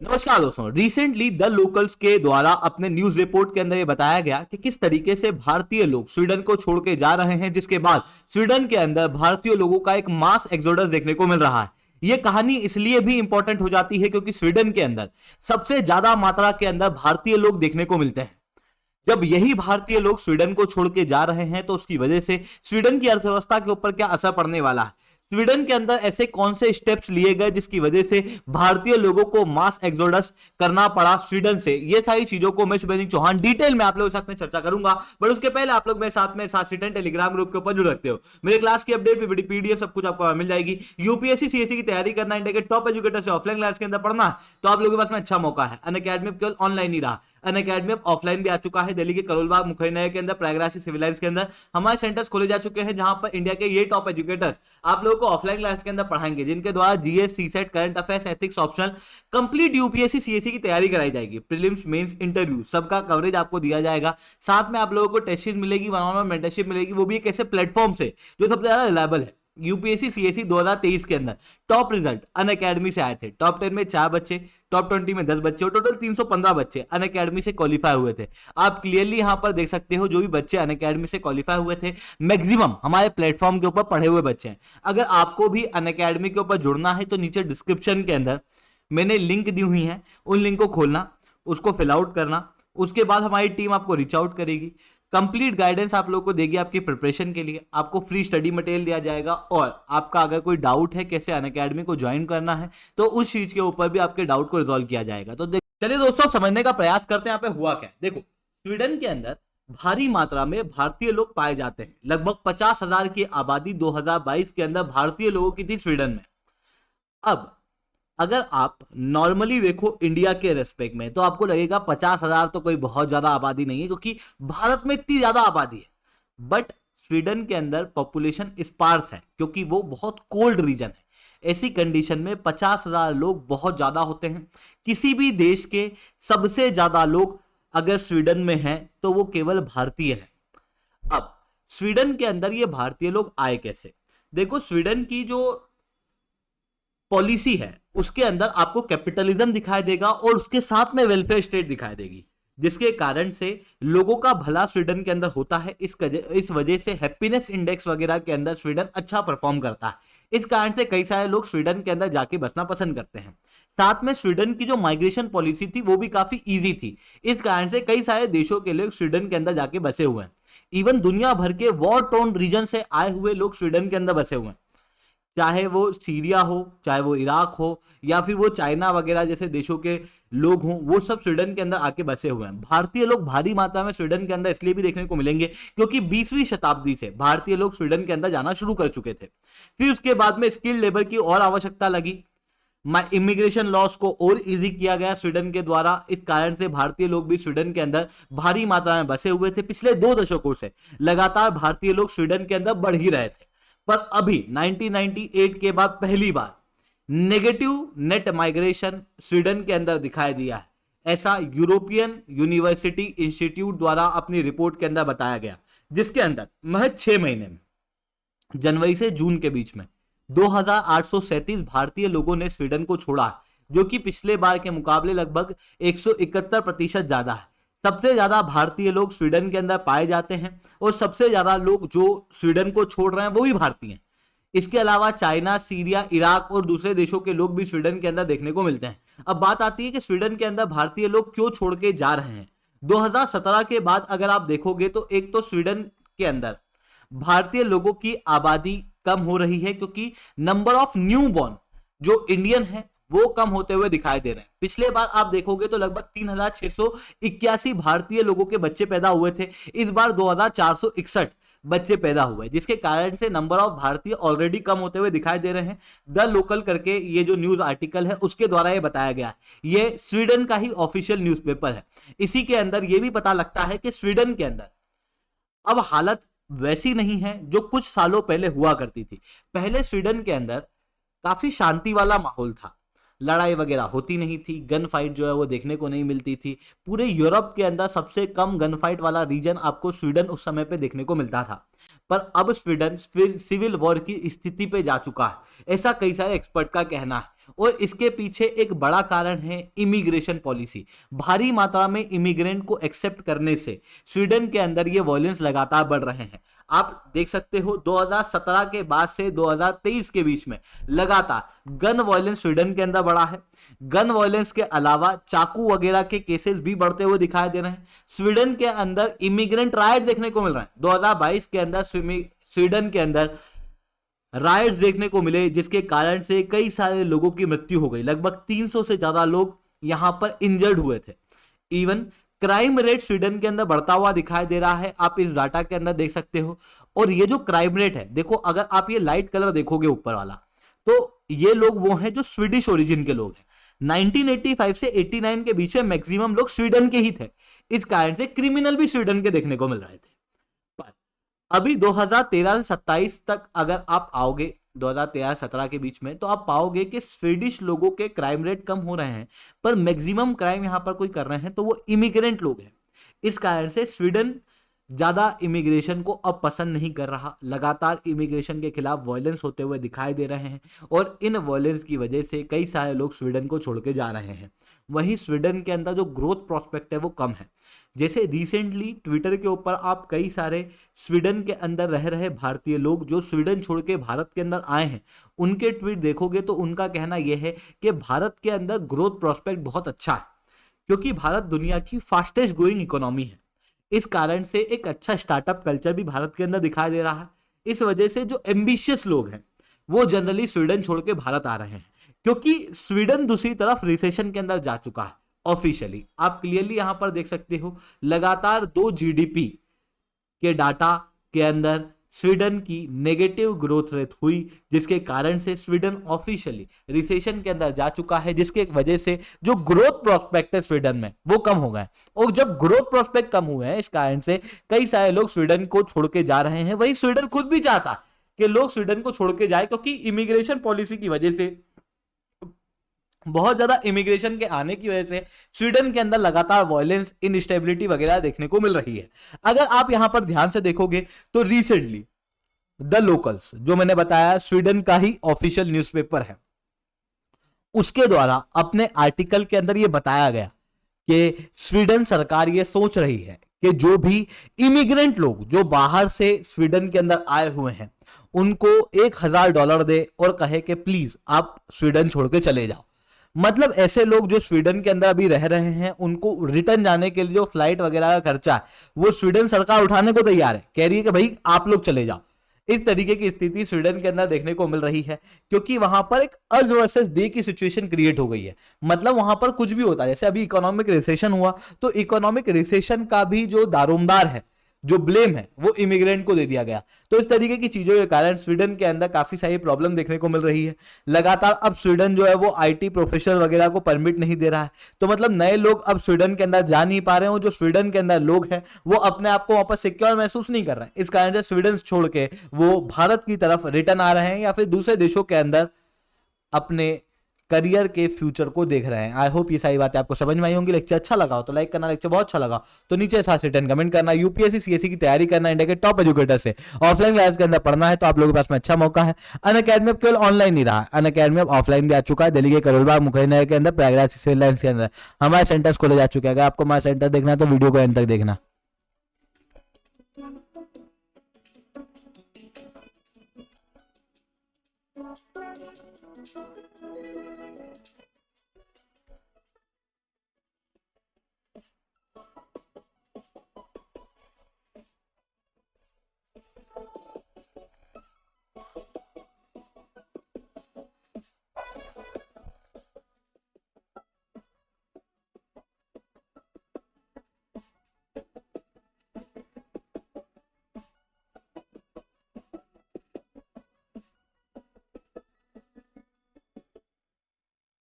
नमस्कार दोस्तों। Recently the locals के द्वारा अपने न्यूज रिपोर्ट के अंदर ये बताया गया कि किस तरीके से भारतीय लोग स्वीडन को छोड़ के जा रहे हैं, जिसके बाद स्वीडन के अंदर भारतीय लोगों का एक मास एक्सोडस देखने को मिल रहा है। ये कहानी इसलिए भी इंपॉर्टेंट हो जाती है क्योंकि स्वीडन के अंदर सबसे ज्यादा मात्रा के अंदर भारतीय लोग देखने को मिलते हैं। जब यही भारतीय लोग स्वीडन को छोड़ के जा रहे हैं तो उसकी वजह से स्वीडन की अर्थव्यवस्था के ऊपर क्या असर पड़ने वाला है, स्वीडन के अंदर ऐसे कौन से स्टेप्स लिए गए जिसकी वजह से भारतीय लोगों को मास एक्सोडस करना पड़ा स्वीडन से, ये सारी चीजों को मैं शुभेंदु चौहान डिटेल में आप लोगों के साथ में चर्चा करूंगा। बट उसके पहले आप लोग मेरे साथ में साथ टेलीग्राम ग्रुप के ऊपर जुड़ सकते हो। मेरे क्लास की अपडेट भी पीडीएफ सब कुछ आपको मिल जाएगी। यूपीएससी सीएससी की तैयारी करना, इंडिया के टॉप एजुकेटर से ऑफलाइन क्लास के अंदर पढ़ना, तो आप लोगों के पास में अच्छा मौका है। अनअकैडमी केवल ऑनलाइन ही रहा, अनअकैडमी अब ऑफलाइन भी आ चुका है। दिल्ली के करोलबाग मुखैना के अंदर, प्रयागराज सिविल लाइंस के अंदर हमारे सेंटर्स खोले जा चुके हैं, जहां पर इंडिया के ये टॉप एजुकेटर्स आप लोगों को ऑफलाइन क्लास के अंदर पढ़ाएंगे, जिनके द्वारा GS, CSAT, current affairs, ethics, optional complete UPSC CSC की तैयारी कराई जाएगी। प्रीलिम्स, मेंस, इंटरव्यू सबका कवरेज आपको दिया जाएगा। साथ में आप लोगों को टेस्ट सीरीज मिलेगी, वन ऑन वन मेंटरशिप मिलेगी, वो भी एक ऐसे प्लेटफॉर्म से जो सबसे ज्यादा रिलायबल है। यूपीएससी सीएससी 2023 के अंदर टॉप रिजल्ट अनअकैडमी से आए थे। टॉप 10 में 4 बच्चे, टॉप 20 में 10 बच्चे और टोटल 315 बच्चे अनअकैडमी से क्वालिफाई हुए थे। आप क्लियरली यहां पर देख सकते हो, जो भी बच्चे अनअकैडमी से क्वालिफाई हुए थे मैक्सिमम हमारे प्लेटफॉर्म के ऊपर पढ़े हुए बच्चे हैं। अगर आपको भी अनअकैडमी के ऊपर जुड़ना है तो नीचे डिस्क्रिप्शन के अंदर मैंने लिंक दी हुई है, उन लिंक को खोलना, उसको फिल आउट करना, उसके बाद हमारी टीम आपको रीच आउट करेगी, कंप्लीट गाइडेंस आप लोगों को देगी आपकी प्रिपरेशन के लिए, आपको फ्री स्टडी मटेरियल दिया जाएगा। और आपका अगर कोई डाउट है कैसे अनअकैडमी को ज्वाइन करना है तो उस चीज के ऊपर भी आपके डाउट को रिजॉल्व किया जाएगा। तो चलिए दोस्तों, समझने का प्रयास करते हैं यहाँ पे हुआ क्या। देखो, स्वीडन के अंदर भारी मात्रा में भारतीय लोग पाए जाते हैं। लगभग 50,000 की आबादी 2022 के अंदर भारतीय लोगों की थी स्वीडन में। अब अगर आप नॉर्मली देखो इंडिया के रेस्पेक्ट में तो आपको लगेगा 50,000 तो कोई बहुत ज्यादा आबादी नहीं है, क्योंकि भारत में इतनी ज्यादा आबादी है। बट स्वीडन के अंदर पॉपुलेशन स्पार्स है, क्योंकि वो बहुत कोल्ड रीजन है। ऐसी कंडीशन में 50,000 लोग बहुत ज्यादा होते हैं। किसी भी देश के सबसे ज्यादा लोग अगर स्वीडन में हैं तो वो केवल भारतीय हैं। अब स्वीडन के अंदर ये भारतीय लोग आए कैसे? देखो, स्वीडन की जो पॉलिसी है उसके अंदर आपको कैपिटलिज्म दिखाई देगा और उसके साथ में वेलफेयर स्टेट दिखाई देगी, जिसके कारण से लोगों का भला स्वीडन के अंदर होता है। इस वजह से हैप्पीनेस इंडेक्स वगैरह के अंदर स्वीडन अच्छा परफॉर्म करता है। इस कारण से कई सारे लोग स्वीडन के अंदर जाके बसना पसंद करते हैं। साथ में स्वीडन की जो माइग्रेशन पॉलिसी थी वो भी काफी इजी थी। इस कारण से कई सारे देशों के लोग स्वीडन के अंदर जाके बसे हुए हैं। इवन दुनिया भर के वॉर टोन रीजन से आए हुए लोग स्वीडन के अंदर बसे हुए हैं, चाहे वो सीरिया हो, चाहे वो इराक हो, या फिर वो चाइना वगैरह जैसे देशों के लोग हों, वो सब स्वीडन के अंदर आके बसे हुए हैं। भारतीय लोग भारी मात्रा में स्वीडन के अंदर इसलिए भी देखने को मिलेंगे क्योंकि 20वीं शताब्दी से भारतीय लोग स्वीडन के अंदर जाना शुरू कर चुके थे। फिर उसके बाद में स्किल्ड लेबर की और आवश्यकता लगी, इमिग्रेशन लॉस को और इजी किया गया स्वीडन के द्वारा। इस कारण से भारतीय लोग भी स्वीडन के अंदर भारी मात्रा में बसे हुए थे। पिछले 2 दशकों से लगातार भारतीय लोग स्वीडन के अंदर बढ़ ही रहे थे, पर अभी 1998 के बाद पहली बार नेगेटिव नेट माइग्रेशन स्वीडन के अंदर दिखाई दिया है। ऐसा यूरोपियन यूनिवर्सिटी इंस्टीट्यूट द्वारा अपनी रिपोर्ट के अंदर बताया गया, जिसके अंदर महज 6 महीने में, जनवरी से जून के बीच में 2837 भारतीय लोगों ने स्वीडन को छोड़ा, जो कि पिछले बार के मुकाबले लगभग 171% ज्यादा है। सबसे ज्यादा भारतीय लोग स्वीडन के अंदर पाए जाते हैं और सबसे ज्यादा लोग जो स्वीडन को छोड़ रहे हैं वो भी भारतीय हैं। इसके अलावा चाइना, सीरिया, इराक और दूसरे देशों के लोग भी स्वीडन के अंदर देखने को मिलते हैं। अब बात आती है कि स्वीडन के अंदर भारतीय लोग क्यों छोड़ के जा रहे हैं। 2017 के बाद अगर आप देखोगे तो एक तो स्वीडन के अंदर भारतीय लोगों की आबादी कम हो रही है, क्योंकि नंबर ऑफ न्यू बॉर्न जो इंडियन है वो कम होते हुए दिखाई दे रहे हैं। पिछले बार आप देखोगे तो लगभग 3681 भारतीय लोगों के बच्चे पैदा हुए थे। इस बार 2461 बच्चे पैदा हुए, जिसके कारण से नंबर ऑफ भारतीय ऑलरेडी कम होते हुए दिखाई दे रहे हैं। द लोकल करके ये जो न्यूज आर्टिकल है उसके द्वारा ये बताया गया है। ये स्वीडन का ही ऑफिशियल न्यूज़पेपर है। इसी के अंदर ये भी पता लगता है कि स्वीडन के अंदर अब हालत वैसी नहीं है जो कुछ सालों पहले हुआ करती थी। पहले स्वीडन के अंदर काफी शांति वाला माहौल था, लड़ाई वगैरह होती नहीं थी, गन फाइट जो है वो देखने को नहीं मिलती थी। पूरे यूरोप के अंदर सबसे कम गन फाइट वाला रीजन आपको स्वीडन उस समय पे देखने को मिलता था। पर अब स्वीडन फिर सिविल वॉर की स्थिति पे जा चुका है, ऐसा कई सारे एक्सपर्ट का कहना है। और इसके पीछे एक बड़ा कारण है इमिग्रेशन पॉलिसी। भारी मात्रा में इमिग्रेंट को एक्सेप्ट करने से स्वीडन के अंदर ये वॉयलेंस लगातार बढ़ रहे हैं। आप देख सकते हो 2017 के बाद से 2023 के बीच में लगातार गन वॉयलेंस स्वीडन के अंदर बढ़ा है। गन वॉयलेंस के अलावा चाकू वगैरह के केसेस भी बढ़ते हुए दिखाई दे रहे हैं। स्वीडन के अंदर इमिग्रेंट राइट देखने को मिल रहा है। 2022 के अंदर स्वीडन के अंदर राइट्स देखने को मिले, जिसके कारण से कई सारे लोगों की मृत्यु हो गई। लगभग 300 से ज्यादा लोग यहां पर इंजर्ड हुए थे। इवन क्राइम रेट स्वीडन के अंदर बढ़ता हुआ दिखाई दे रहा है, आप इस डाटा के अंदर देख सकते हो। और ये जो क्राइम रेट है, देखो अगर आप ये लाइट कलर देखोगे ऊपर वाला, तो ये लोग वो हैं जो स्वीडिश ओरिजिन के लोग हैं। 1985 से 89 के बीच में मैक्सिमम लोग स्वीडन के ही थे। इस कारण से क्रिमिनल भी स्वीडन के देखने को मिल रहे थे। पर अभी 2013 से 27 तक अगर आप आओगे, 2013-17 के बीच में, तो आप पाओगे कि स्वीडिश लोगों के क्राइम रेट कम हो रहे हैं, पर मैक्सिमम क्राइम यहां पर कोई कर रहे हैं तो वो इमिग्रेंट लोग हैं। इस कारण से स्वीडन ज्यादा इमिग्रेशन को अब पसंद नहीं कर रहा। लगातार इमिग्रेशन के खिलाफ वॉयलेंस होते हुए दिखाई दे रहे हैं और इन वॉयलेंस की वजह से कई सारे लोग स्वीडन को छोड़ के जा रहे हैं। वहीं स्वीडन के अंदर जो ग्रोथ प्रोस्पेक्ट है वो कम है। जैसे रिसेंटली ट्विटर के ऊपर आप कई सारे स्वीडन के अंदर रह रहे भारतीय लोग जो स्वीडन छोड़ के भारत के अंदर आए हैं, उनके ट्वीट देखोगे तो उनका कहना यह है कि भारत के अंदर ग्रोथ प्रोस्पेक्ट बहुत अच्छा है, क्योंकि भारत दुनिया की फास्टेस्ट ग्रोइंग इकोनॉमी है। इस कारण से एक अच्छा स्टार्टअप कल्चर भी भारत के अंदर दिखाई दे रहा है। इस वजह से जो एम्बिशियस लोग हैं वो जनरली स्वीडन छोड़ के भारत आ रहे हैं, क्योंकि स्वीडन दूसरी तरफ रिसेशन के अंदर जा चुका है ऑफिशियली। आप क्लियरली यहां पर देख सकते हो, लगातार 2 जीडीपी के डाटा के अंदर स्वीडन की नेगेटिव ग्रोथ रेट हुई, जिसके कारण से स्वीडन ऑफिशियली रिसेशन के अंदर जा चुका है, जिसके वजह से जो ग्रोथ प्रोस्पेक्ट है स्वीडन में वो कम हो गए। और जब ग्रोथ प्रोस्पेक्ट कम हुए हैं, इस कारण से कई सारे लोग स्वीडन को छोड़ के जा रहे हैं। वही स्वीडन खुद भी चाहता कि लोग स्वीडन को छोड़ के जाए, क्योंकि इमिग्रेशन पॉलिसी की वजह से, बहुत ज्यादा इमिग्रेशन के आने की वजह से स्वीडन के अंदर लगातार वॉयलेंस, इनस्टेबिलिटी वगैरह देखने को मिल रही है। अगर आप यहां पर ध्यान से देखोगे तो रिसेंटली द लोकल्स, जो मैंने बताया स्वीडन का ही ऑफिशियल न्यूज़पेपर है, उसके द्वारा अपने आर्टिकल के अंदर यह बताया गया कि स्वीडन सरकार यह सोच रही है कि जो भी इमिग्रेंट लोग जो बाहर से स्वीडन के अंदर आए हुए हैं उनको $1000 दे और कहे कि प्लीज आप स्वीडन छोड़ के चले जाओ। मतलब ऐसे लोग जो स्वीडन के अंदर अभी रह रहे हैं, उनको रिटर्न जाने के लिए जो फ्लाइट वगैरह का खर्चा है वो स्वीडन सरकार उठाने को तैयार है, कह रही है कि भाई आप लोग चले जाओ। इस तरीके की स्थिति स्वीडन के अंदर देखने को मिल रही है, क्योंकि वहां पर एक अस वर्सेस दे की सिचुएशन क्रिएट हो गई है। मतलब वहां पर कुछ भी होता है, जैसे अभी इकोनॉमिक रिसेशन हुआ तो इकोनॉमिक रिसेशन का भी जो दारोमदार है, जो ब्लेम है, वो इमिग्रेंट को दे दिया गया। तो इस तरीके की चीजों के कारण स्वीडन के अंदर काफी सारी प्रॉब्लम देखने को मिल रही है। लगातार अब स्वीडन जो है वो आईटी प्रोफेशनल वगैरह को परमिट नहीं दे रहा है, तो मतलब नए लोग अब स्वीडन के अंदर जा नहीं पा रहे हो। जो स्वीडन के अंदर लोग हैं वो अपने आप को वहां पर सिक्योर महसूस नहीं कर रहे हैं। इस कारण से स्वीडन छोड़ के वो भारत की तरफ रिटर्न आ रहे हैं या फिर दूसरे देशों के अंदर अपने करियर के फ्यूचर को देख रहे हैं। आई होप ये सारी बातें आपको समझ में आई होंगी। लेक्चर अच्छा लगा हो तो लाइक करना, लेक्चर बहुत अच्छा लगा तो नीचे साथ रिटर्न कमेंट करना। यूपीएससी सीएससी की तैयारी करना, इंडिया के टॉप एजुकेटर से ऑफलाइन क्लास के अंदर पढ़ना है तो आप लोगों के पास में अच्छा मौका है। अनअकैडमी अब केवल ऑनलाइन नहीं रहा, अनअकैडमी अब ऑफलाइन भी आ चुका है। दिल्ली के करोलबाग मुखर्जी नगर के अंदर, प्रयागराज सिविल लाइंस के अंदर हमारे सेंटर्स खोले जा चुके हैं। अगर आपको हमारा सेंटर देखना है तो वीडियो को एंड तक देखना।